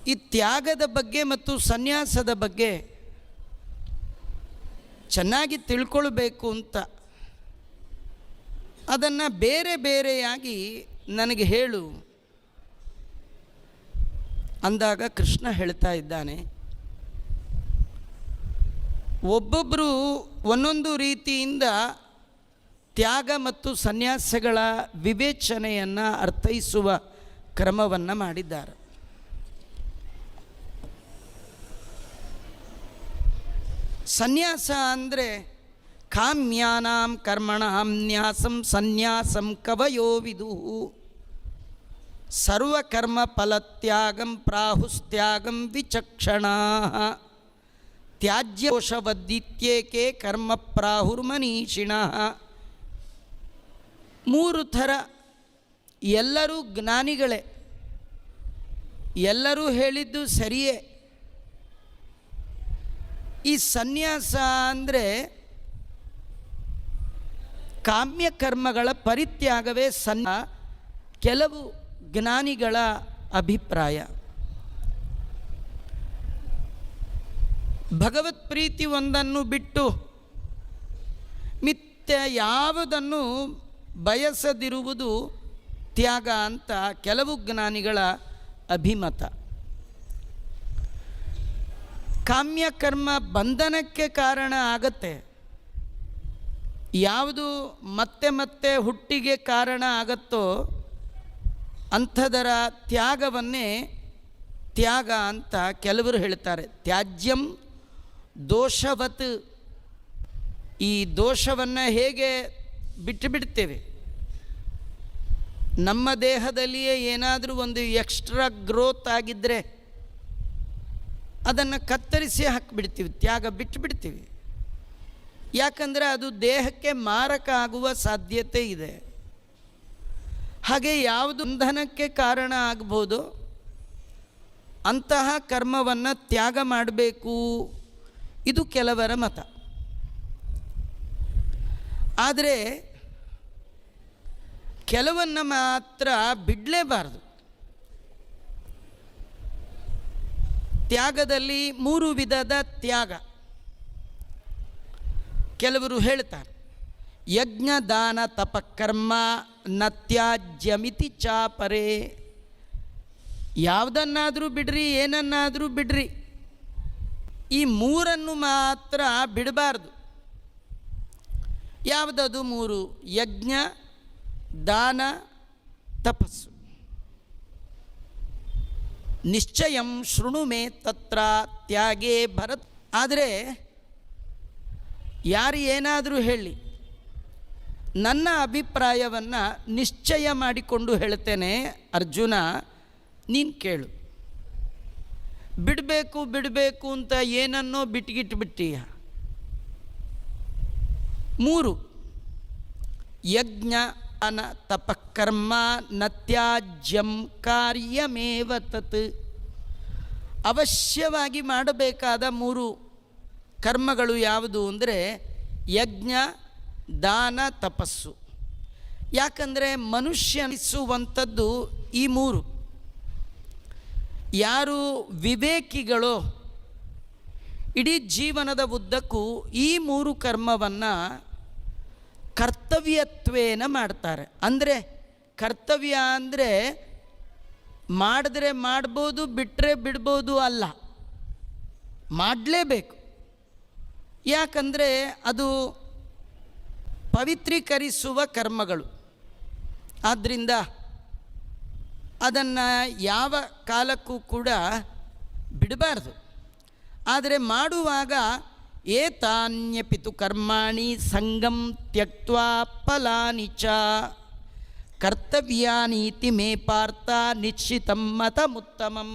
ಈ ತ್ಯಾಗದ ಬಗ್ಗೆ ಮತ್ತು ಸನ್ಯಾಸದ ಬಗ್ಗೆ ಚೆನ್ನಾಗಿ ತಿಳ್ಕೊಳ್ಬೇಕು ಅಂತ ಅದನ್ನು ಬೇರೆ ಬೇರೆಯಾಗಿ ನನಗೆ ಹೇಳು ಅಂದಾಗ ಕೃಷ್ಣ ಹೇಳ್ತಾ ಇದ್ದಾನೆ, ಒಬ್ಬೊಬ್ಬರು ಒಂದೊಂದು ರೀತಿಯಿಂದ ತ್ಯಾಗ ಮತ್ತು ಸನ್ಯಾಸಗಳ ವಿವೇಚನೆಯನ್ನು ಅರ್ಥೈಸುವ ಕ್ರಮವನ್ನು ಮಾಡಿದ್ದಾರೆ. ಸನ್ಯಾಸ ಅಂದರೆ ಕಾಮ್ಯಾನಾಂ ಕರ್ಮಣಾಂ ನ್ಯಾಸಂ ಸನ್ಯಾಸಂ ಕವಯೋ ವಿದುಃ ಸರ್ವಕರ್ಮ ಫಲತ್ಯಾಗಂ ಪ್ರಾಹುಸ್ತ್ಯಾಗಂ ವಿಚಕ್ಷಣಾಃ ತ್ಯಾಜ್ಯೋಷವದ್ದಿತ್ಯೇಕೆ ಕರ್ಮ ಪ್ರಾಹುರ್ಮನೀಷಿಣಃ. ಮೂರು ಥರ, ಎಲ್ಲರೂ ಜ್ಞಾನಿಗಳೇ, ಎಲ್ಲರೂ ಹೇಳಿದ್ದು ಸರಿಯೇ. ಈ ಸನ್ಯಾಸ ಅಂದರೆ ಕಾಮ್ಯಕರ್ಮಗಳ ಪರಿತ್ಯಾಗವೇ ಕೆಲವು ಜ್ಞಾನಿಗಳ ಅಭಿಪ್ರಾಯ. ಭಗವತ್ ಪ್ರೀತಿ ಒಂದನ್ನು ಬಿಟ್ಟು ಮಿಥ್ಯ ಯಾವುದನ್ನು ಬಯಸದಿರುವುದು ತ್ಯಾಗ ಅಂತ ಕೆಲವು ಜ್ಞಾನಿಗಳ ಅಭಿಮತ. ಕಾಮ್ಯಕರ್ಮ ಬಂಧನಕ್ಕೆ ಕಾರಣ ಆಗತ್ತೆ, ಯಾವುದು ಮತ್ತೆ ಮತ್ತೆ ಹುಟ್ಟಿಗೆ ಕಾರಣ ಆಗತ್ತೋ ಅಂಥದರ ತ್ಯಾಗವನ್ನೇ ತ್ಯಾಗ ಅಂತ ಕೆಲವರು ಹೇಳ್ತಾರೆ. ತ್ಯಾಜ್ಯಂ ದೋಷವತ್, ಈ ದೋಷವನ್ನು ಹೇಗೆ ಬಿಟ್ಟುಬಿಡ್ತೇವೆ, ನಮ್ಮ ದೇಹದಲ್ಲಿಯೇ ಏನಾದರೂ ಒಂದು ಎಕ್ಸ್ಟ್ರಾ ಗ್ರೋತ್ ಆಗಿದ್ದರೆ ಅದನ್ನು ಕತ್ತರಿಸಿ ಹಾಕಿಬಿಡ್ತೀವಿ, ತ್ಯಾಗ ಬಿಟ್ಟುಬಿಡ್ತೀವಿ. ಯಾಕಂದರೆ ಅದು ದೇಹಕ್ಕೆ ಮಾರಕ ಆಗುವ ಸಾಧ್ಯತೆ ಇದೆ. ಹಾಗೆ ಯಾವುದು ಬಂಧನಕ್ಕೆ ಕಾರಣ ಆಗ್ಬೋದು ಅಂತಹ ಕರ್ಮವನ್ನು ತ್ಯಾಗ ಮಾಡಬೇಕು, ಇದು ಕೆಲವರ ಮತ. ಆದರೆ ಕೆಲವನ್ನು ಮಾತ್ರ ಬಿಡಲೇಬಾರದು. ತ್ಯಾಗದಲ್ಲಿ ಮೂರು ವಿಧದ ತ್ಯಾಗ ಕೆಲವರು ಹೇಳ್ತಾರೆ. ಯಜ್ಞ ದಾನ ತಪಕರ್ಮ ನ ತ್ಯಾಜ್ಯಮಿತಿ ಚಾಪರೇ. ಯಾವುದನ್ನಾದರೂ ಬಿಡ್ರಿ, ಏನನ್ನಾದರೂ ಬಿಡ್ರಿ, ಈ ಮೂರನ್ನು ಮಾತ್ರ ಬಿಡಬಾರ್ದು. ಯಾವುದದು ಮೂರು? ಯಜ್ಞ, ದಾನ, ತಪಸ್ಸು. ನಿಶ್ಚಯಂ ಶೃಣು ಮೇ ತತ್ರ ತ್ಯಾಗೇ ಭರತ್. ಆದರೆ ಯಾರು ಏನಾದರೂ ಹೇಳಿ, ನನ್ನ ಅಭಿಪ್ರಾಯವನ್ನು ನಿಶ್ಚಯ ಮಾಡಿಕೊಂಡು ಹೇಳ್ತೇನೆ ಅರ್ಜುನ, ನೀನು ಕೇಳು. ಬಿಡಬೇಕು ಬಿಡಬೇಕು ಅಂತ ಏನನ್ನೋ ಬಿಟ್ಟಿಗಿಟ್ಬಿಟ್ಟೀಯ. ಮೂರು, ಯಜ್ಞ ದಾನ ತಪಕರ್ಮ ನ ತ್ಯಾಜ್ಯಂ ಕಾರ್ಯಮೇವ ತತ್. ಅವಶ್ಯವಾಗಿ ಮಾಡಬೇಕಾದ ಮೂರು ಕರ್ಮಗಳು ಯಾವುದು ಅಂದರೆ ಯಜ್ಞ, ದಾನ, ತಪಸ್ಸು. ಯಾಕಂದರೆ ಮನುಷ್ಯನಿಸುವಂಥದ್ದು ಈ ಮೂರು. ಯಾರು ವಿವೇಕಿಗಳೋ ಇಡೀ ಜೀವನದ ಉದ್ದಕ್ಕೂ ಈ ಮೂರು ಕರ್ಮವನ್ನು ಕರ್ತವ್ಯತ್ವೇನ ಮಾಡ್ತಾರೆ. ಅಂದರೆ ಕರ್ತವ್ಯ ಅಂದರೆ ಮಾಡಿದ್ರೆ ಮಾಡ್ಬೋದು, ಬಿಟ್ಟರೆ ಬಿಡ್ಬೋದು ಅಲ್ಲ, ಮಾಡಲೇಬೇಕು. ಯಾಕಂದರೆ ಅದು ಪವಿತ್ರೀಕರಿಸುವ ಕರ್ಮಗಳು. ಆದ್ದರಿಂದ ಅದನ್ನು ಯಾವ ಕಾಲಕ್ಕೂ ಕೂಡ ಬಿಡಬಾರ್ದು. ಆದರೆ ಮಾಡುವಾಗ ಏತಾನ್ಯಪಿತು ಕರ್ಮಾಣಿ ಸಂಗಂ ತ್ಯಕ್ತ್ವಾ ಫಲಾನಿ ಚ ಕರ್ತವ್ಯಾನೀತಿ ಮೇ ಪಾರ್ಥ ನಿಶ್ಚಿತಂ ಮತಮುತ್ತಮಂ.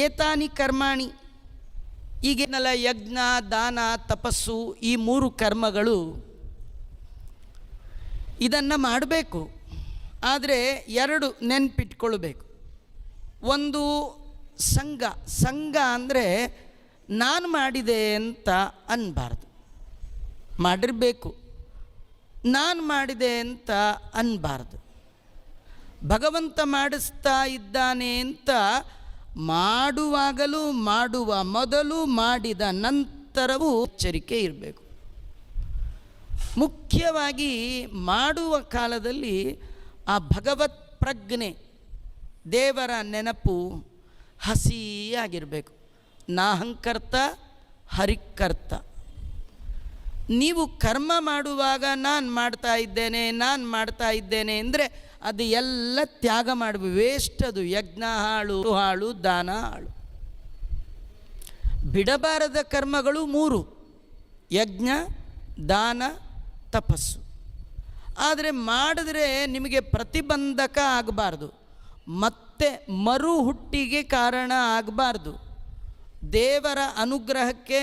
ಏತಾನಿ ಕರ್ಮಾಣಿ, ಈಗೇನಲ್ಲ ಯಜ್ಞ, ದಾನ, ತಪಸ್ಸು, ಈ ಮೂರು ಕರ್ಮಗಳು ಇದನ್ನು ಮಾಡಬೇಕು. ಆದರೆ ಎರಡು ನೆನಪಿಟ್ಕೊಳ್ಬೇಕು. ಒಂದು ಸಂಘ. ಸಂಘ ಅಂದರೆ ನಾನು ಮಾಡಿದೆ ಅಂತ ಅನ್ನಬಾರ್ದು, ಮಾಡಿರಬೇಕು. ನಾನು ಮಾಡಿದೆ ಅಂತ ಅನ್ನಬಾರ್ದು. ಭಗವಂತ ಮಾಡಿಸ್ತಾ ಇದ್ದಾನೆ ಅಂತ ಮಾಡುವಾಗಲೂ ಮಾಡುವ ಮೊದಲು ಮಾಡಿದ ನಂತರವೂ ಎಚ್ಚರಿಕೆ ಇರಬೇಕು. ಮುಖ್ಯವಾಗಿ ಮಾಡುವ ಕಾಲದಲ್ಲಿ ಆ ಭಗವತ್ ಪ್ರಜ್ಞೆ, ದೇವರ ನೆನಪು ಹಸಿಯಾಗಿರಬೇಕು. ನಾಹಂಕರ್ತ ಹರಿಕರ್ತ. ನೀವು ಕರ್ಮ ಮಾಡುವಾಗ ನಾನು ಮಾಡ್ತಾ ಇದ್ದೇನೆ ಅಂದರೆ ಅದು ಎಲ್ಲ ತ್ಯಾಗ ಮಾಡಬೇಕು. ವೇಸ್ಟ್ ಅದು. ಯಜ್ಞ ಹಾಳು, ದಾನ ಹಾಳು. ಬಿಡಬಾರದ ಕರ್ಮಗಳು 3: ಯಜ್ಞ, ದಾನ, ತಪಸ್ಸು. ಆದರೆ ಮಾಡಿದ್ರೆ ನಿಮಗೆ ಪ್ರತಿಬಂಧಕ ಆಗಬಾರ್ದು, ಮತ್ತೆ ಮರು ಹುಟ್ಟಿಗೆ ಕಾರಣ ಆಗಬಾರ್ದು. ದೇವರ ಅನುಗ್ರಹಕ್ಕೆ,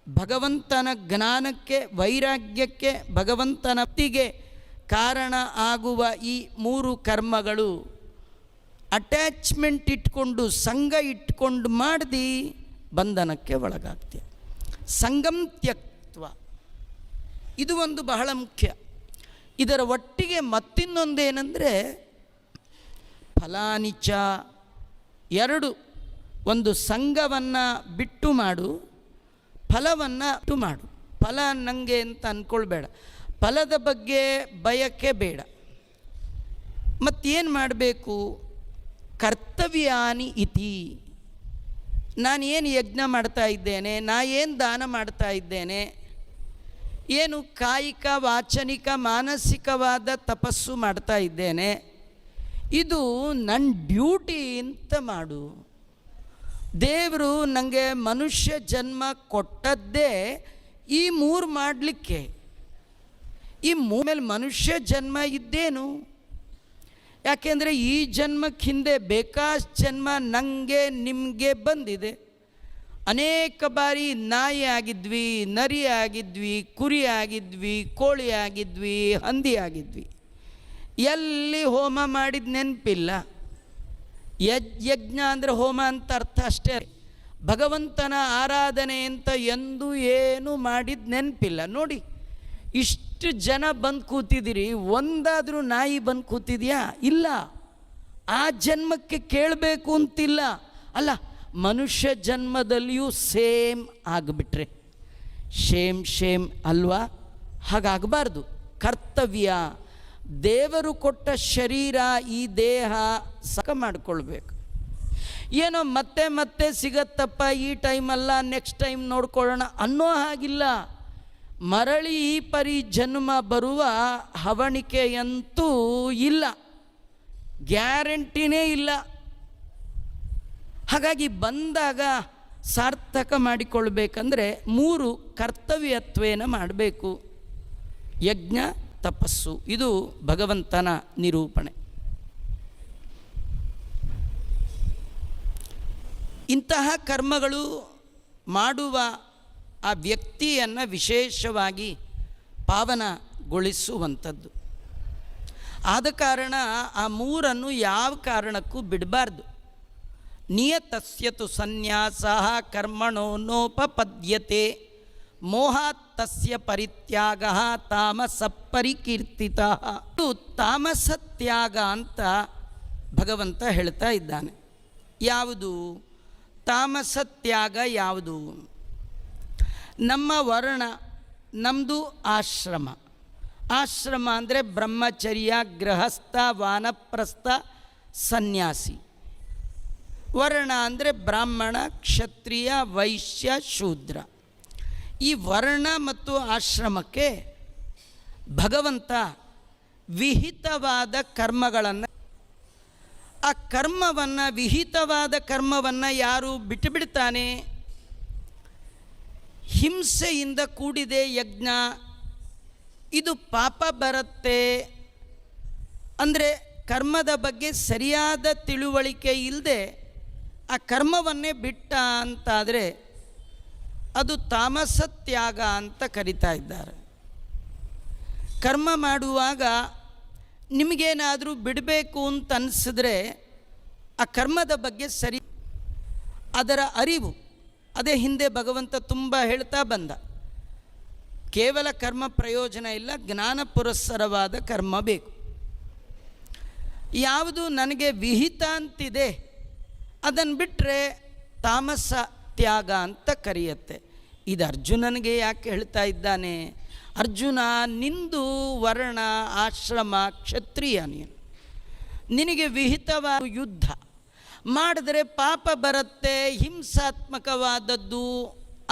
ಭಗವಂತನ ಜ್ಞಾನಕ್ಕೆ, ವೈರಾಗ್ಯಕ್ಕೆ, ಭಗವಂತನ ಭಕ್ತಿಗೆ ಕಾರಣ ಆಗುವ ಈ 3 ಕರ್ಮಗಳು ಅಟ್ಯಾಚ್ಮೆಂಟ್ ಇಟ್ಕೊಂಡು, ಸಂಘ ಇಟ್ಕೊಂಡು ಮಾಡ್ದು ಬಂಧನಕ್ಕೆ ಒಳಗಾಗ್ತೀಯ. ಸಂಗಂ ತ್ಯಕ್ತ್ವ, ಇದು ಒಂದು ಬಹಳ ಮುಖ್ಯ. ಇದರ ಒಟ್ಟಿಗೆ ಮತ್ತಿನ್ನೊಂದೇನೆಂದರೆ ಫಲಾನಿಚ. 2: ಒಂದು ಸಂಘವನ್ನು ಬಿಟ್ಟು ಮಾಡು, ಫಲವನ್ನು ಬಿಟ್ಟು ಮಾಡು. ಫಲ ನನಗೆ ಅಂತ ಅಂದ್ಕೊಳ್ಬೇಡ, ಫಲದ ಬಗ್ಗೆ ಬಯಕೆ ಬೇಡ. ಮತ್ತೇನು ಮಾಡಬೇಕು? ಕರ್ತವ್ಯಾನಿ ಇತಿ. ನಾನು ಏನು ಯಜ್ಞ ಮಾಡ್ತಾ ಇದ್ದೇನೆ, ಏನು ದಾನ ಮಾಡ್ತಾ ಇದ್ದೇನೆ, ಏನು ಕಾಯಿಕ, ವಾಚನಿಕ, ಮಾನಸಿಕವಾದ ತಪಸ್ಸು ಮಾಡ್ತಾ ಇದ್ದೇನೆ, ಇದು ನನ್ನ ಡ್ಯೂಟಿ ಅಂತ ಮಾಡು. ದೇವರು ನನಗೆ ಮನುಷ್ಯ ಜನ್ಮ ಕೊಟ್ಟದ್ದೇ ಈ 3 ಮಾಡಲಿಕ್ಕೆ. ಈ ಮೇಲೆ ಮನುಷ್ಯ ಜನ್ಮ ಇದ್ದೇನು? ಯಾಕೆಂದರೆ ಈ ಜನ್ಮಕ್ಕೆ ಹಿಂದೆ ಬೇಕಾಷ್ಟು ಜನ್ಮ ನನಗೆ ನಿಮಗೆ ಬಂದಿದೆ. ಅನೇಕ ಬಾರಿ ನಾಯಿ ಆಗಿದ್ವಿ, ನರಿ ಆಗಿದ್ವಿ, ಕುರಿ ಆಗಿದ್ವಿ, ಕೋಳಿ ಆಗಿದ್ವಿ, ಹಂದಿ ಆಗಿದ್ವಿ. ಎಲ್ಲಿ ಹೋಮ ಮಾಡಿದ ನೆನಪಿಲ್ಲ. ಯಜ್ಞ ಅಂದರೆ ಹೋಮ ಅಂತ ಅರ್ಥ ಅಷ್ಟೇ. ಭಗವಂತನ ಆರಾಧನೆ ಅಂತ ಎಂದೂ ಏನು ಮಾಡಿದ ನೆನಪಿಲ್ಲ. ನೋಡಿ, ಇಷ್ಟು ಜನ ಬಂದು ಕೂತಿದ್ದೀರಿ, ಒಂದಾದರೂ ನಾಯಿ ಬಂದು ಕೂತಿದೆಯಾ? ಇಲ್ಲ. ಆ ಜನ್ಮಕ್ಕೆ ಕೇಳಬೇಕು ಅಂತಿಲ್ಲ. ಅಲ್ಲ, ಮನುಷ್ಯ ಜನ್ಮದಲ್ಲಿಯೂ ಸೇಮ್ ಆಗಿಬಿಟ್ರೆ ಶೇಮ್ ಅಲ್ವಾ? ಹಾಗಾಗಬಾರ್ದು. ಕರ್ತವ್ಯ, ದೇವರು ಕೊಟ್ಟ ಶರೀರ, ಈ ದೇಹ ಸಕ ಮಾಡಿಕೊಳ್ಬೇಕು. ಏನೋ ಮತ್ತೆ ಸಿಗತ್ತಪ್ಪ, ಈ ಟೈಮಲ್ಲ ನೆಕ್ಸ್ಟ್ ಟೈಮ್ ನೋಡ್ಕೊಳ್ಳೋಣ ಅನ್ನೋ ಹಾಗಿಲ್ಲ. ಮರಳಿ ಈ ಪರಿ ಜನ್ಮ ಬರುವ ಹವಣಿಕೆಯಂತೂ ಇಲ್ಲ, ಗ್ಯಾರಂಟಿನೇ ಇಲ್ಲ. ಹಾಗಾಗಿ ಬಂದಾಗ ಸಾರ್ಥಕ ಮಾಡಿಕೊಳ್ಬೇಕಂದ್ರೆ 3 ಕರ್ತವ್ಯತ್ವೇನ ಮಾಡಬೇಕು: ಯಜ್ಞ, ತಪಸ್ಸು. ಇದು ಭಗವಂತನ ನಿರೂಪಣೆ. ಇಂತಹ ಕರ್ಮಗಳು ಮಾಡುವ ಆ ವ್ಯಕ್ತಿಯನ್ನು ವಿಶೇಷವಾಗಿ ಪಾವನಗೊಳಿಸುವಂಥದ್ದು. ಆದ ಕಾರಣ ಆ 3 ಯಾವ ಕಾರಣಕ್ಕೂ ಬಿಡಬಾರ್ದು. ನಿಯತಸ್ಯ ತು ಸನ್ಯಾಸಃ ಕರ್ಮಣೋ ನೋಪಪದ್ಯತೆ ಮೋಹಾತ್ ತಸ್ಯ ಪರಿತ್ಯಾಗಃ ತಾಮಸ ಪರಿಕೀರ್ತಿತಃ. ತಾಮಸ ತ್ಯಾಗ ಅಂತ ಭಗವಂತ ಹೇಳ್ತಾ ಇದ್ದಾನೆ. ಯಾವುದು ತಾಮಸ ತ್ಯಾಗ? ಯಾವುದು? ನಮ್ಮ ವರ್ಣ, ನಮ್ಮದು ಆಶ್ರಮ. ಆಶ್ರಮ ಅಂದರೆ ಬ್ರಹ್ಮಚರ್ಯ, ಗೃಹಸ್ಥ, ವಾನಪ್ರಸ್ಥ, ಸನ್ಯಾಸಿ. ವರ್ಣ ಅಂದರೆ ಬ್ರಾಹ್ಮಣ, ಕ್ಷತ್ರಿಯ, ವೈಶ್ಯ, ಶೂದ್ರ. ಈ ವರ್ಣ ಮತ್ತು ಆಶ್ರಮಕ್ಕೆ ಭಗವಂತ ವಿಹಿತವಾದ ಕರ್ಮಗಳನ್ನು, ಆ ಕರ್ಮವನ್ನು, ವಿಹಿತವಾದ ಕರ್ಮವನ್ನು ಯಾರು ಬಿಟ್ಟುಬಿಡ್ತಾನೆ, ಹಿಂಸೆಯಿಂದ ಕೂಡಿದೆ ಯಜ್ಞ, ಇದು ಪಾಪ ಬರುತ್ತೆ ಅಂದರೆ ಕರ್ಮದ ಬಗ್ಗೆ ಸರಿಯಾದ ತಿಳುವಳಿಕೆ ಇಲ್ಲದೆ ಆ ಕರ್ಮವನ್ನೇ ಬಿಟ್ಟ ಅಂತಾದರೆ ಅದು ತಾಮಸ ತ್ಯಾಗ ಅಂತ ಕರೀತಾ ಇದ್ದಾರೆ. ಕರ್ಮ ಮಾಡುವಾಗ ನಿಮಗೇನಾದರೂ ಬಿಡಬೇಕು ಅಂತ ಅನಿಸಿದ್ರೆ ಆ ಕರ್ಮದ ಬಗ್ಗೆ ಸರಿ ಅದರ ಅರಿವು, ಅದೇ ಹಿಂದೆ ಭಗವಂತ ತುಂಬ ಹೇಳ್ತಾ ಬಂದ. ಕೇವಲ ಕರ್ಮ ಪ್ರಯೋಜನ ಇಲ್ಲ, ಜ್ಞಾನ ಪುರಸ್ಸರವಾದ ಕರ್ಮ ಬೇಕು. ಯಾವುದು ನನಗೆ ವಿಹಿತ ಅಂತಿದೆ ಅದನ್ನು ಬಿಟ್ಟರೆ ತಾಮಸ ತ್ಯಾಗ ಅಂತ ಕರೆಯುತ್ತೆ. ಇದು ಅರ್ಜುನನಿಗೆ ಯಾಕೆ ಹೇಳ್ತಾ ಇದ್ದಾನೆ? ಅರ್ಜುನ, ನಿಂದು ವರ್ಣ ಆಶ್ರಮ ಕ್ಷತ್ರಿಯ, ನಿನಗೆ ವಿಹಿತವಾದ ಯುದ್ಧ ಮಾಡಿದ್ರೆ ಪಾಪ ಬರುತ್ತೆ, ಹಿಂಸಾತ್ಮಕವಾದದ್ದು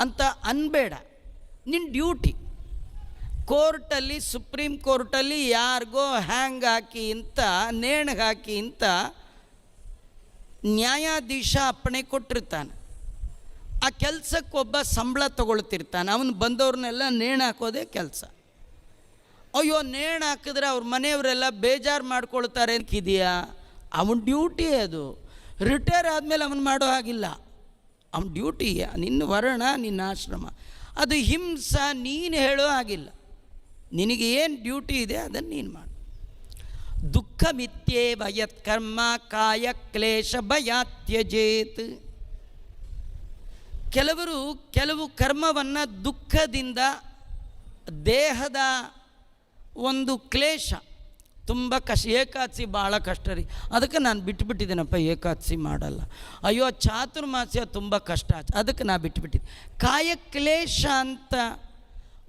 ಅಂತ ಅನ್ಬೇಡ. ನಿನ್ನ ಡ್ಯೂಟಿ ಕೋರ್ಟಲ್ಲಿ, ಸುಪ್ರೀಂ ಕೋರ್ಟಲ್ಲಿ ಯಾರಿಗೋ ಹ್ಯಾಂಗ್ ಹಾಕಿ ಅಂತ, ನೇಣಿಗೆ ಹಾಕಿ ಅಂತ ನ್ಯಾಯಾಧೀಶ ಅಪ್ಪಣೆ ಕೊಟ್ಟಿರ್ತಾನೆ. ಆ ಕೆಲಸಕ್ಕೊಬ್ಬ ಸಂಬಳ ತಗೊಳ್ತಿರ್ತಾನೆ. ಅವನು ಬಂದವ್ರನ್ನೆಲ್ಲ ನೇಣು ಹಾಕೋದೇ ಕೆಲಸ. ಅಯ್ಯೋ, ನೇಣು ಹಾಕಿದ್ರೆ ಅವ್ರ ಮನೆಯವರೆಲ್ಲ ಬೇಜಾರು ಮಾಡ್ಕೊಳ್ತಾರೆ ಅಂತಿದೆಯಾ? ಅವನ ಡ್ಯೂಟಿ ಅದು. ರಿಟೈರ್ ಆದಮೇಲೆ ಅವನು ಮಾಡೋ ಹಾಗಿಲ್ಲ. ಅವನ ಡ್ಯೂಟಿ, ನಿನ್ನ ವರ್ಣ, ನಿನ್ನ ಆಶ್ರಮ, ಅದು ಹಿಂಸ ನೀನು ಹೇಳೋ ಹಾಗಿಲ್ಲ. ನಿನಗೆ ಏನು ಡ್ಯೂಟಿ ಇದೆ ಅದನ್ನು ನೀನು ಮಾಡು. ದುಃಖ ಮಿಥ್ಯೇವ ಯತ್ಕರ್ಮ ಕಾಯ ಕ್ಲೇಶ ಭಯಾತ್ಯಜೇತ್. ಕೆಲವು ಕರ್ಮವನ್ನು ದುಃಖದಿಂದ, ದೇಹದ ಒಂದು ಕ್ಲೇಶ, ತುಂಬ ಏಕಾದಶಿ ಭಾಳ ಕಷ್ಟ ರೀ, ಅದಕ್ಕೆ ನಾನು ಬಿಟ್ಟುಬಿಟ್ಟಿದ್ದೀನಪ್ಪ, ಏಕಾದಶಿ ಮಾಡಲ್ಲ. ಅಯ್ಯೋ, ಚಾತುರ್ಮಾಸ್ಯ ತುಂಬ ಕಷ್ಟ, ಅದಕ್ಕೆ ನಾನು ಬಿಟ್ಟುಬಿಟ್ಟಿದ್ದೆ. ಕಾಯಕ್ಲೇಶ ಅಂತ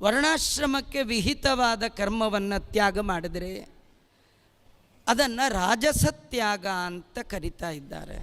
ವರ್ಣಾಶ್ರಮಕ್ಕೆ ವಿಹಿತವಾದ ಕರ್ಮವನ್ನು ತ್ಯಾಗ ಮಾಡಿದರೆ ಅದನ್ನು ರಾಜಸತ್ಯಾಗ ಅಂತ ಕರಿತಾ ಇದ್ದಾರೆ.